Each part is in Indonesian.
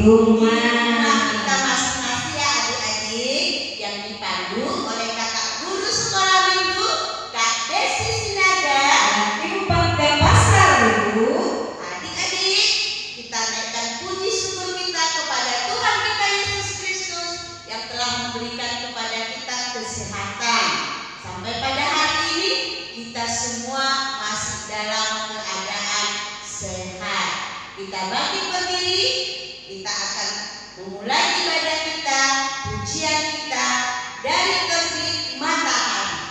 rumah kita masing-masing ya adik-adik, yang dipandu oleh kakak guru sekolah minggu Kak Desi Sinaga dan Ibu Pangdam Pasar Ibu. Adik-adik, kita naikkan puji syukur kita kepada Tuhan kita Yesus Kristus yang telah memberikan kepada kita kesehatan. Sampai pada hari ini kita semua masih dalam keadaan sehat. Kita bangkit berdiri, kita akan memulai ibadah kita, pujian kita dari terbit matahari.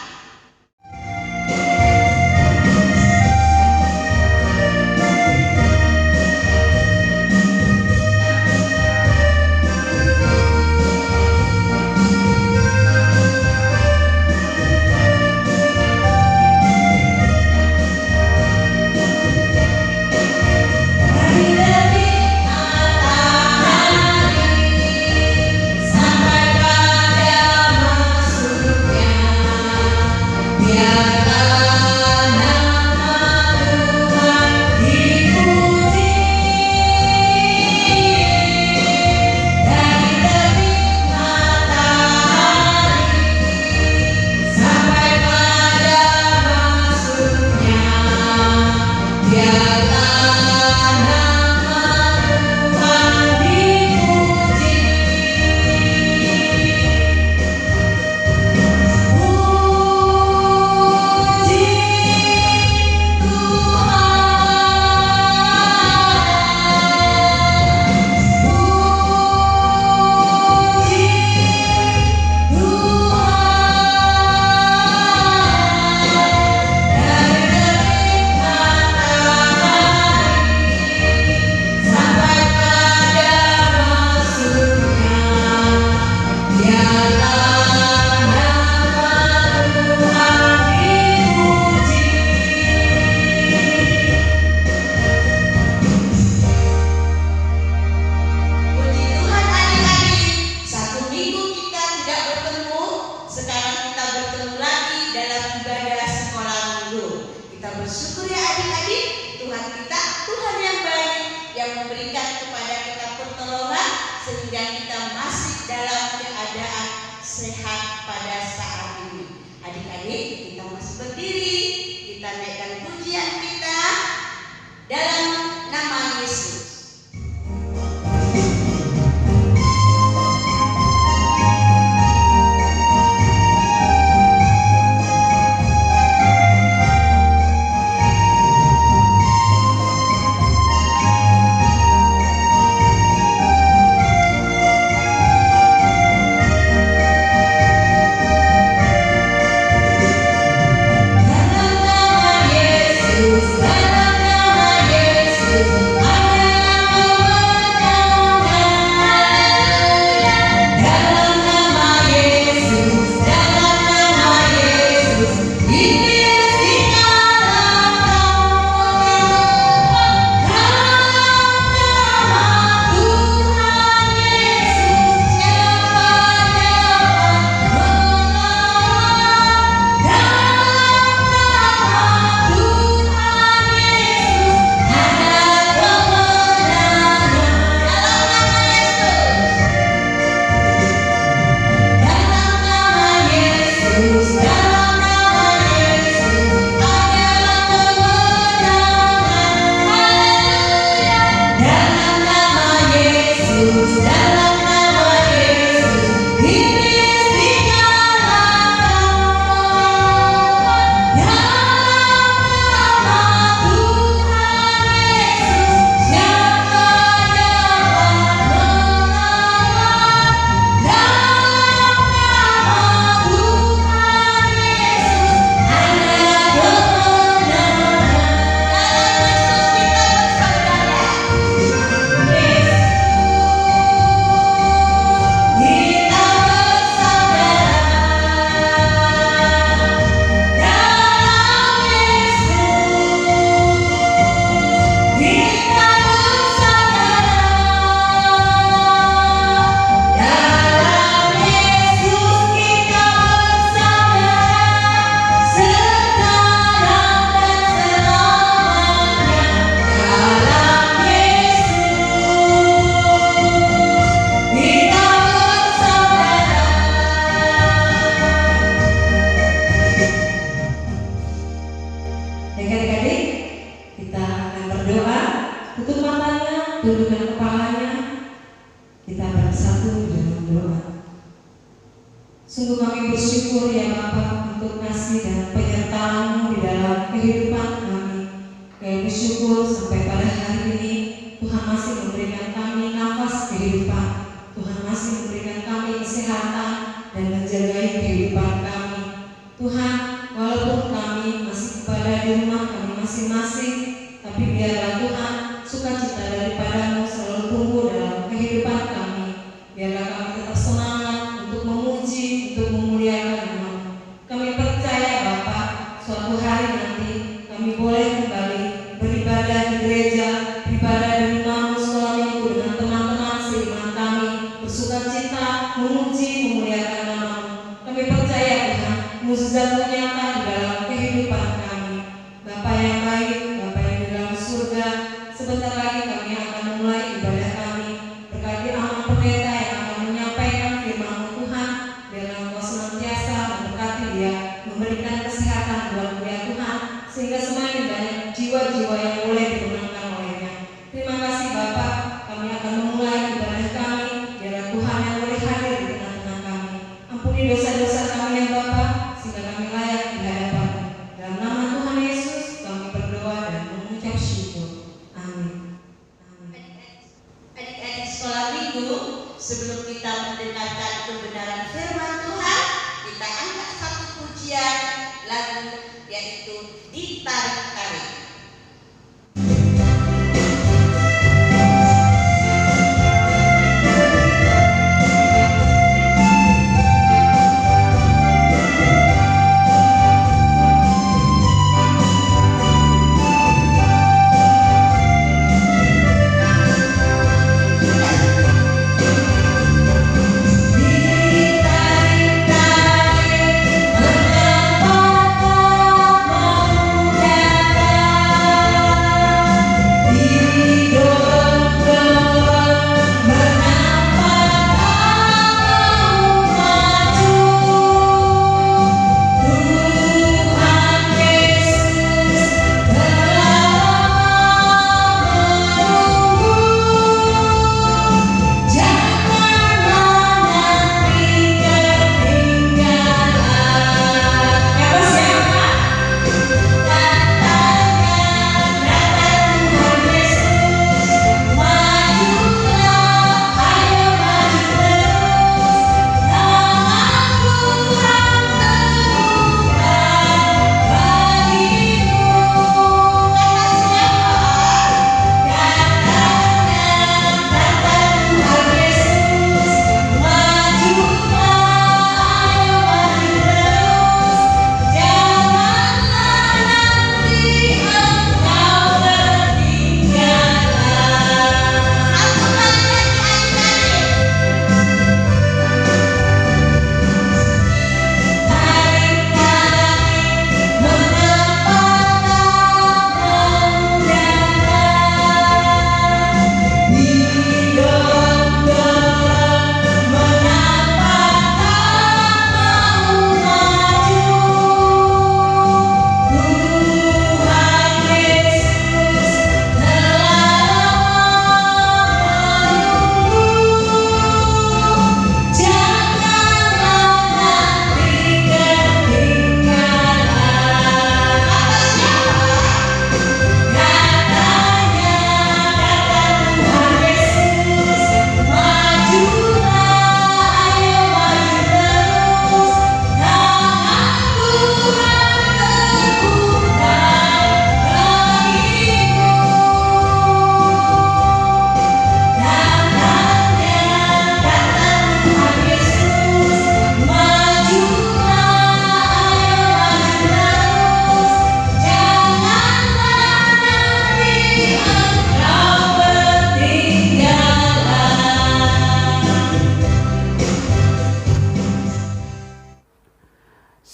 Bersyukur ya adik-adik, Tuhan kita Tuhan yang baik yang memberikan kepada kita pertolongan sehingga kita masih dalam keadaan sehat pada saat ini. Adik-adik, kita masih berdiri, kita naikkan pujian kita dalam nama Yesus. Dalam nama Yesus, tundukkan kepalanya, kita bersatu dengan doa. Sungguh kami bersyukur ya Bapa untuk kasih dan penyertaan-Mu di dalam kehidupan kami. Kami bersyukur sampai pada hari ini Tuhan masih memberikan kami nafas kehidupan. Tuhan masih memberikan kami kesehatan dan menjaga kehidupan kami. Tuhan, walaupun kami masih berada di rumah kami masing-masing, tapi biarlah Tuhan sukacita daripada-Mu selalu tumbuh dalam kehidupan kami. Biarlah kami tetap semangat untuk memuji, untuk memuliakan nama-Mu. Kami percaya Bapa, suatu hari nanti kami boleh kembali beribadah di gereja, beribadah di rumah-Mu sekolah minggu dengan teman-teman seiman kami, bersukacita, memuji, memuliakan nama-Mu. Kami percaya Tuhan, mukjizat-Mu nyata di dalam kehidupan kami. Bapa yang baik, Bapa yang di dalam surga, sebentar lagi kami akan memulai ibadah kami. Berkati amal pendeta yang akan menyampaikan firman-Mu Tuhan, biarlah Engkau senantiasa memberkati dia, memberikan kesehatan buat dia Tuhan, sehingga semakin banyak jiwa-jiwa yang boleh dimenangkan olehnya. Terima kasih Bapa, kami akan memulai ibadah kami, biarlah Tuhan yang boleh hadir di tengah-tengah kami. Ampuni dosa-dosa kami ya Bapa, sehingga kami layak di hadapan-Mu. Dalam nama Tuhan Yesus kami berdoa dan mengucap syukur. Amin. Adik-adik sekolah minggu, sebelum kita mendengarkan kebenaran firman Tuhan, kita angkat satu pujian lagu, yaitu Ditarik-tarik.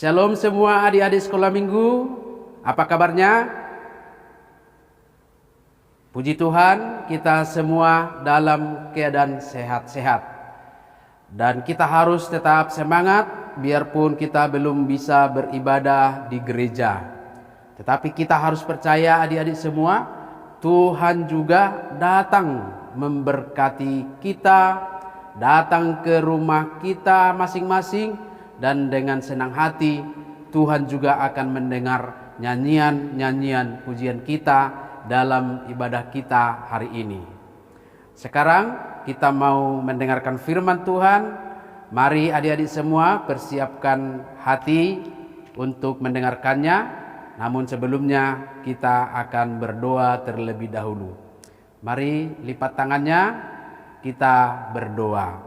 Shalom semua adik-adik sekolah minggu, apa kabarnya? Puji Tuhan, kita semua dalam keadaan sehat-sehat. Dan kita harus tetap semangat, biarpun kita belum bisa beribadah di gereja. Tetapi kita harus percaya adik-adik semua, Tuhan juga datang memberkati kita, datang ke rumah kita masing-masing, dan dengan senang hati Tuhan juga akan mendengar nyanyian-nyanyian pujian kita dalam ibadah kita hari ini. Sekarang kita mau mendengarkan firman Tuhan. Mari adik-adik semua persiapkan hati untuk mendengarkannya. Namun sebelumnya kita akan berdoa terlebih dahulu. Mari lipat tangannya, kita berdoa.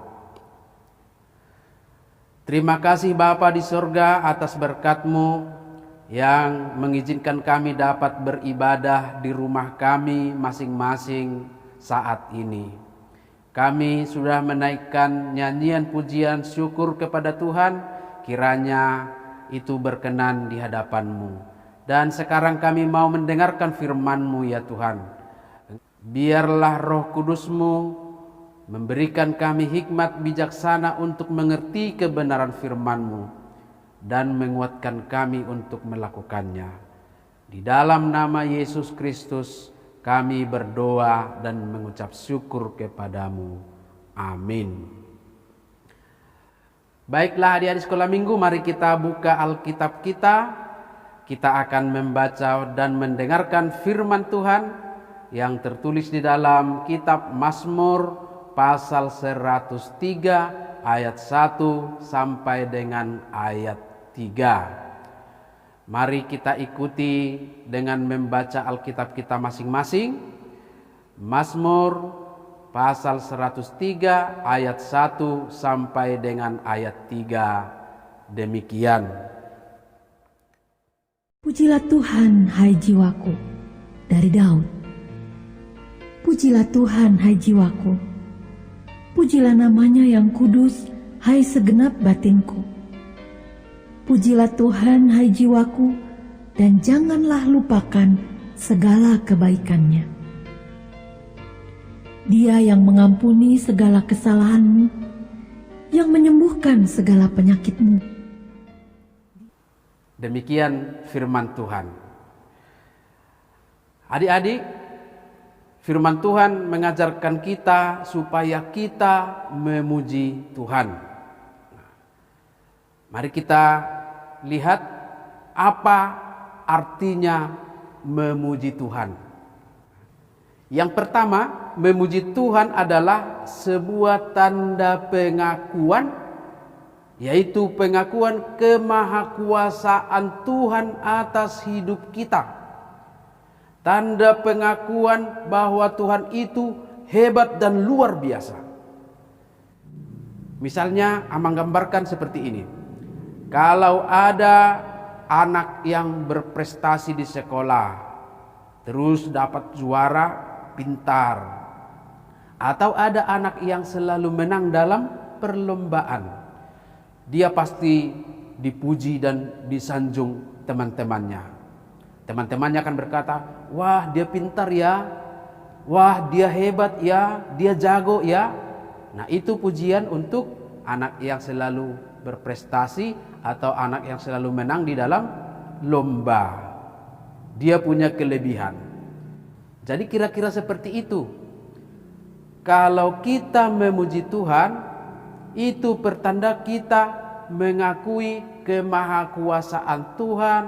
Terima kasih Bapa di sorga atas berkat-Mu yang mengizinkan kami dapat beribadah di rumah kami masing-masing saat ini. Kami sudah menaikkan nyanyian pujian syukur kepada Tuhan, kiranya itu berkenan di hadapan-Mu. Dan sekarang kami mau mendengarkan firman-Mu ya Tuhan. Biarlah Roh Kudus-Mu memberikan kami hikmat bijaksana untuk mengerti kebenaran firman-Mu dan menguatkan kami untuk melakukannya. Di dalam nama Yesus Kristus kami berdoa dan mengucap syukur kepada-Mu. Amin. Baiklah adik-adik sekolah minggu, mari kita buka Alkitab kita. Kita akan membaca dan mendengarkan firman Tuhan yang tertulis di dalam kitab Mazmur pasal 103 ayat 1 sampai dengan ayat 3. Mari kita ikuti dengan membaca Alkitab kita masing-masing. Mazmur pasal 103 ayat 1 sampai dengan ayat 3. Demikian. Pujilah Tuhan, hai jiwaku, dari Daud. Pujilah Tuhan, hai jiwaku. Pujilah namanya yang kudus, hai segenap batinku. Pujilah Tuhan, hai jiwaku, dan janganlah lupakan segala kebaikannya. Dia yang mengampuni segala kesalahanmu, yang menyembuhkan segala penyakitmu. Demikian firman Tuhan. Adik-adik, firman Tuhan mengajarkan kita supaya kita memuji Tuhan. Mari kita lihat apa artinya memuji Tuhan. Yang pertama, memuji Tuhan adalah sebuah tanda pengakuan, yaitu pengakuan kemahakuasaan Tuhan atas hidup kita. Tanda pengakuan bahwa Tuhan itu hebat dan luar biasa. Misalnya, Amang gambarkan seperti ini. Kalau ada anak yang berprestasi di sekolah, terus dapat juara, pintar. Atau ada anak yang selalu menang dalam perlombaan. Dia pasti dipuji dan disanjung teman-temannya. Teman-temannya akan berkata, wah dia pintar ya, wah dia hebat ya, dia jago ya. Nah itu pujian untuk anak yang selalu berprestasi atau anak yang selalu menang di dalam lomba. Dia punya kelebihan. Jadi kira-kira seperti itu. Kalau kita memuji Tuhan, itu pertanda kita mengakui kemahakuasaan Tuhan,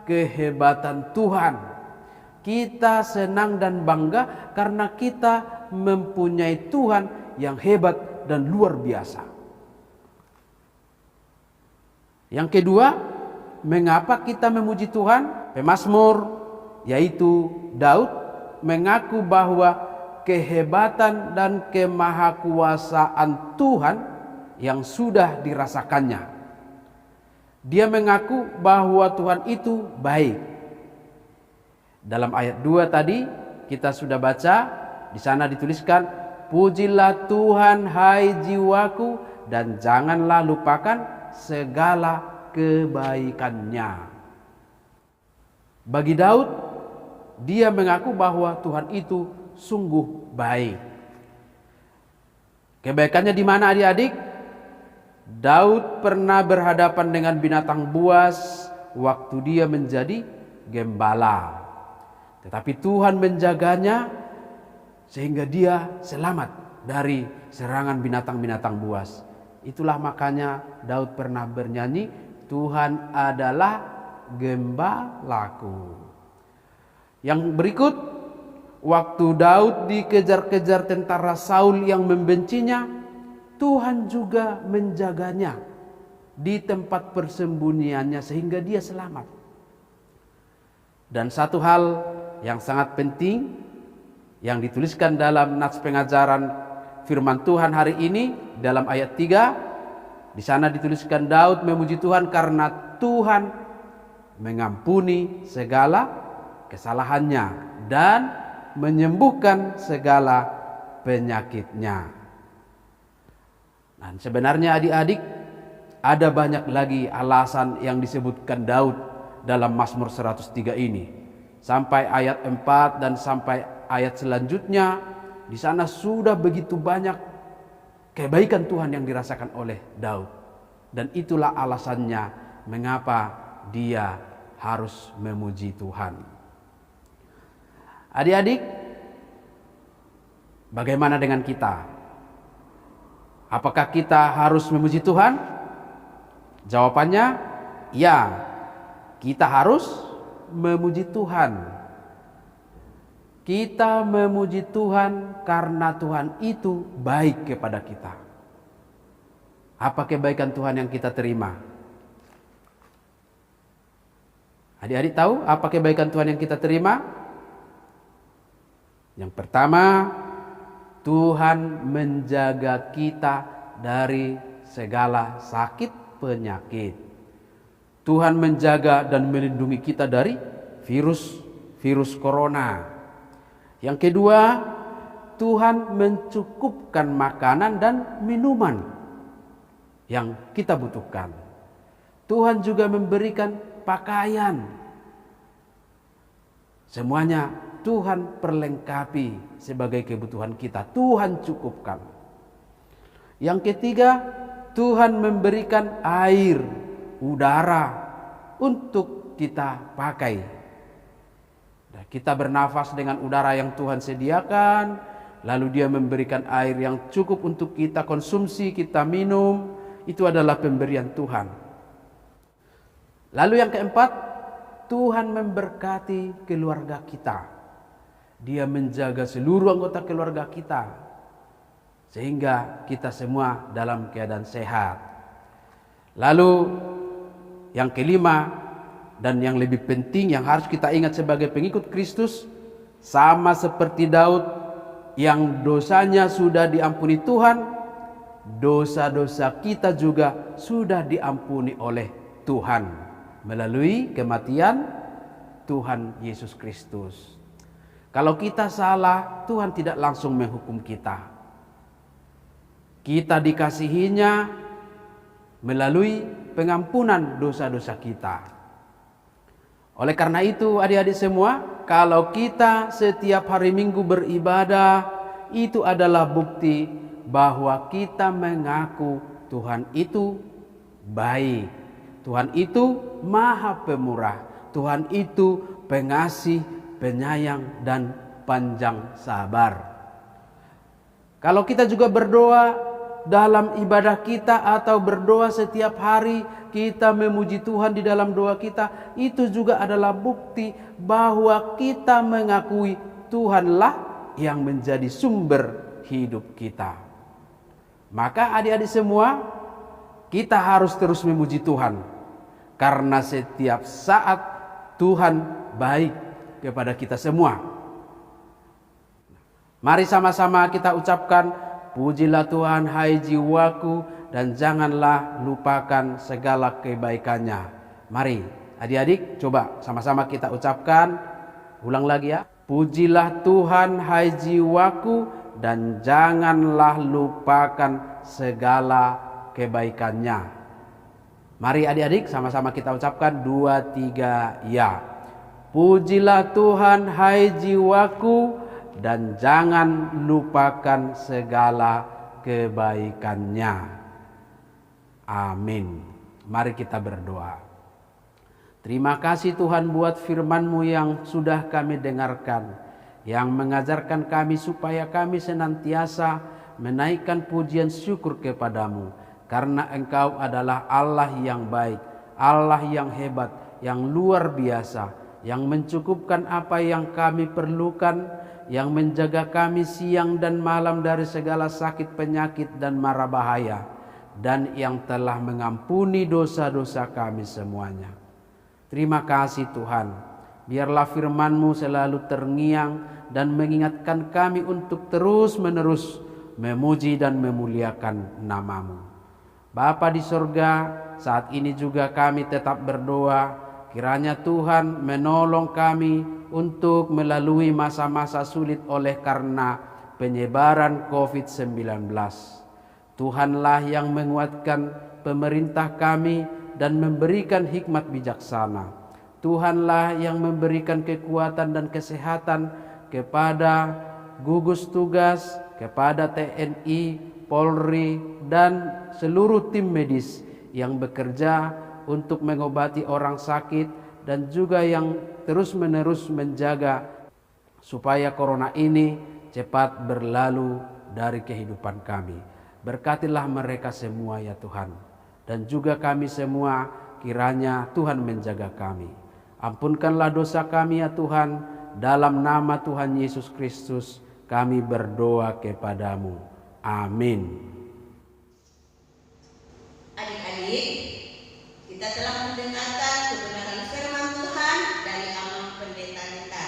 kehebatan Tuhan. Kita senang dan bangga karena kita mempunyai Tuhan yang hebat dan luar biasa. Yang kedua, mengapa kita memuji Tuhan? Pemazmur, yaitu Daud, mengaku bahwa kehebatan dan kemahakuasaan Tuhan yang sudah dirasakannya. Dia mengaku bahwa Tuhan itu baik. Dalam ayat 2 tadi kita sudah baca, di sana dituliskan, pujilah Tuhan hai jiwaku dan janganlah lupakan segala kebaikannya. Bagi Daud, dia mengaku bahwa Tuhan itu sungguh baik. Kebaikannya di mana adik-adik? Daud pernah berhadapan dengan binatang buas waktu dia menjadi gembala. Tetapi Tuhan menjaganya sehingga dia selamat dari serangan binatang-binatang buas. Itulah makanya Daud pernah bernyanyi, Tuhan adalah gembalaku. Yang berikut, waktu Daud dikejar-kejar tentara Saul yang membencinya, Tuhan juga menjaganya di tempat persembunyiannya sehingga dia selamat. Dan satu hal yang sangat penting yang dituliskan dalam nats pengajaran firman Tuhan hari ini dalam ayat 3, di sana dituliskan Daud memuji Tuhan karena Tuhan mengampuni segala kesalahannya dan menyembuhkan segala penyakitnya. Dan sebenarnya adik-adik, ada banyak lagi alasan yang disebutkan Daud dalam Mazmur 103 ini. Sampai ayat 4 dan sampai ayat selanjutnya, di sana sudah begitu banyak kebaikan Tuhan yang dirasakan oleh Daud. Dan itulah alasannya mengapa dia harus memuji Tuhan. Adik-adik, bagaimana dengan kita? Apakah kita harus memuji Tuhan? Jawabannya, ya. Kita harus memuji Tuhan. Kita memuji Tuhan karena Tuhan itu baik kepada kita. Apa kebaikan Tuhan yang kita terima? Adik-adik tahu apa kebaikan Tuhan yang kita terima? Yang pertama, Tuhan menjaga kita dari segala sakit penyakit. Tuhan menjaga dan melindungi kita dari virus corona. Yang kedua, Tuhan mencukupkan makanan dan minuman yang kita butuhkan. Tuhan juga memberikan pakaian. Semuanya Tuhan perlengkapi sebagai kebutuhan kita. Tuhan cukupkan. Yang ketiga, Tuhan memberikan air, udara untuk kita pakai. Nah, kita bernafas dengan udara yang Tuhan sediakan, lalu Dia memberikan air yang cukup untuk kita konsumsi, kita minum. Itu adalah pemberian Tuhan. Lalu yang keempat, Tuhan memberkati keluarga kita. Dia menjaga seluruh anggota keluarga kita sehingga kita semua dalam keadaan sehat. Lalu yang kelima dan yang lebih penting yang harus kita ingat sebagai pengikut Kristus, sama seperti Daud yang dosanya sudah diampuni Tuhan, dosa-dosa kita juga sudah diampuni oleh Tuhan melalui kematian Tuhan Yesus Kristus. Kalau kita salah, Tuhan tidak langsung menghukum kita. Kita dikasihinya melalui pengampunan dosa-dosa kita. Oleh karena itu, adik-adik semua, kalau kita setiap hari Minggu beribadah, itu adalah bukti bahwa kita mengaku Tuhan itu baik. Tuhan itu Maha Pemurah. Tuhan itu pengasih, penyayang dan panjang sabar. Kalau kita juga berdoa dalam ibadah kita atau berdoa setiap hari, kita memuji Tuhan di dalam doa kita, itu juga adalah bukti bahwa kita mengakui Tuhanlah yang menjadi sumber hidup kita. Maka adik-adik semua, kita harus terus memuji Tuhan karena setiap saat Tuhan baik kepada kita semua. Mari sama-sama kita ucapkan, pujilah Tuhan hai jiwaku dan janganlah lupakan segala kebaikannya. Mari adik-adik coba sama-sama kita ucapkan. Ulang lagi ya. Pujilah Tuhan hai jiwaku dan janganlah lupakan segala kebaikannya. Mari adik-adik sama-sama kita ucapkan 2, 3 ya. Pujilah Tuhan hai jiwaku dan jangan lupakan segala kebaikannya. Amin. Mari kita berdoa. Terima kasih Tuhan buat firman-Mu yang sudah kami dengarkan. yang mengajarkan kami supaya kami senantiasa menaikkan pujian syukur kepadamu, karena Engkau adalah Allah yang baik, Allah yang hebat, yang luar biasa, yang mencukupkan apa yang kami perlukan, yang menjaga kami siang dan malam dari segala sakit, penyakit, dan mara bahaya, dan yang telah mengampuni dosa-dosa kami semuanya. Terima kasih Tuhan, biarlah firman-Mu selalu terngiang dan mengingatkan kami untuk terus-menerus memuji dan memuliakan nama-Mu. Bapa di sorga, saat ini juga kami tetap berdoa, kiranya Tuhan menolong kami untuk melalui masa-masa sulit oleh karena penyebaran COVID-19. Tuhanlah yang menguatkan pemerintah kami dan memberikan hikmat bijaksana. Tuhanlah yang memberikan kekuatan dan kesehatan kepada gugus tugas, kepada TNI, Polri, dan seluruh tim medis yang bekerja untuk mengobati orang sakit dan juga yang terus-menerus menjaga supaya corona ini cepat berlalu dari kehidupan kami. Berkatilah mereka semua ya Tuhan, dan juga kami semua, kiranya Tuhan menjaga kami. Ampunkanlah dosa kami ya Tuhan, dalam nama Tuhan Yesus Kristus kami berdoa kepadamu. Amin. Adik-adik, kita telah mendengarkan kebenaran firman Tuhan dari Amang Pendeta kita.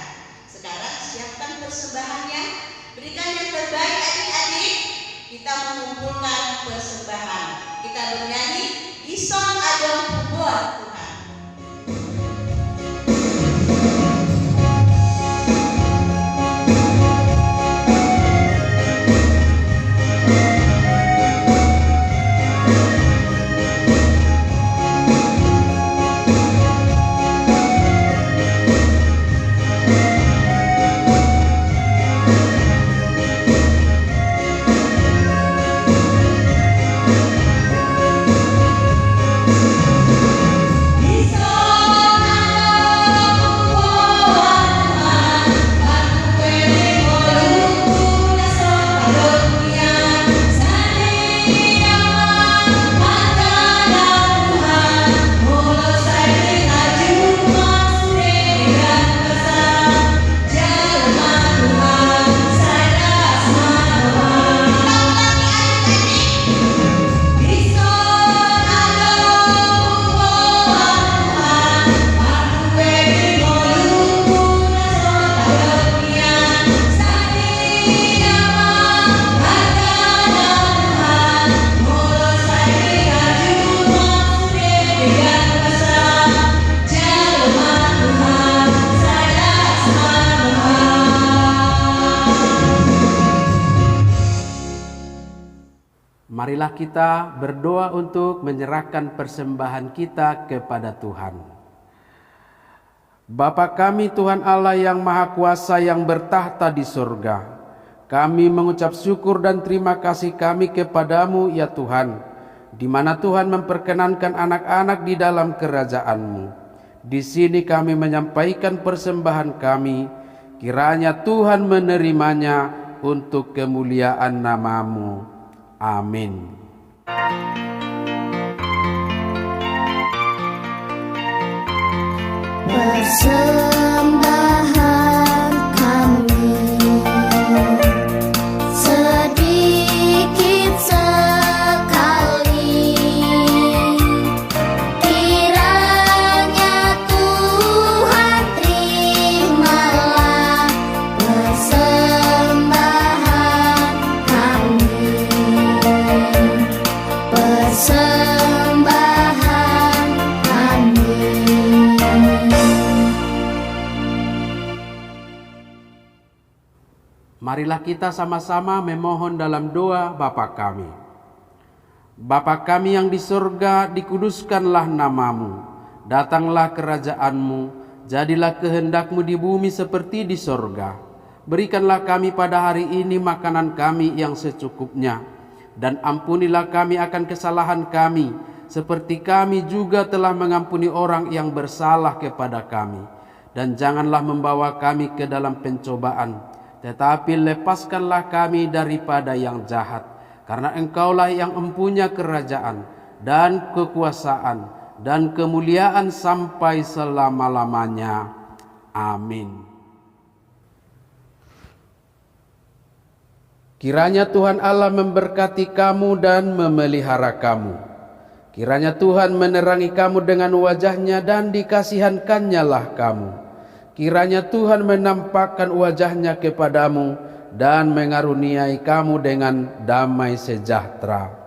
Sekarang siapkan persembahannya, berikan yang terbaik adik-adik. Kita mengumpulkan persembahan. Kita bernyanyi Ison Adon Buat Tuhan. Marilah kita berdoa untuk menyerahkan persembahan kita kepada Tuhan. Bapa kami Tuhan Allah yang Maha Kuasa yang bertahta di surga, kami mengucap syukur dan terima kasih kami kepadamu ya Tuhan, di mana Tuhan memperkenankan anak-anak di dalam kerajaan-Mu. Di sini kami menyampaikan persembahan kami, kiranya Tuhan menerimanya untuk kemuliaan nama-Mu. Amin. Persembahan kami sedikit sekali, kiranya Tuhan terimalah persembahan kami. Persembahan kami. Marilah kita sama-sama memohon dalam doa Bapa kami. Bapa kami yang di surga, dikuduskanlah nama-Mu. Datanglah kerajaan-Mu, jadilah kehendak-Mu di bumi seperti di surga. Berikanlah kami pada hari ini makanan kami yang secukupnya. Dan ampunilah kami akan kesalahan kami, seperti kami juga telah mengampuni orang yang bersalah kepada kami. dan janganlah membawa kami ke dalam pencobaan, tetapi lepaskanlah kami daripada yang jahat. Karena Engkaulah yang mempunyai kerajaan dan kekuasaan dan kemuliaan sampai selama-lamanya. Amin. Kiranya Tuhan Allah memberkati kamu dan memelihara kamu. Kiranya Tuhan menerangi kamu dengan wajah-Nya dan dikasihankan-Nya lah kamu. Kiranya Tuhan menampakkan wajah-Nya kepadamu dan mengaruniai kamu dengan damai sejahtera.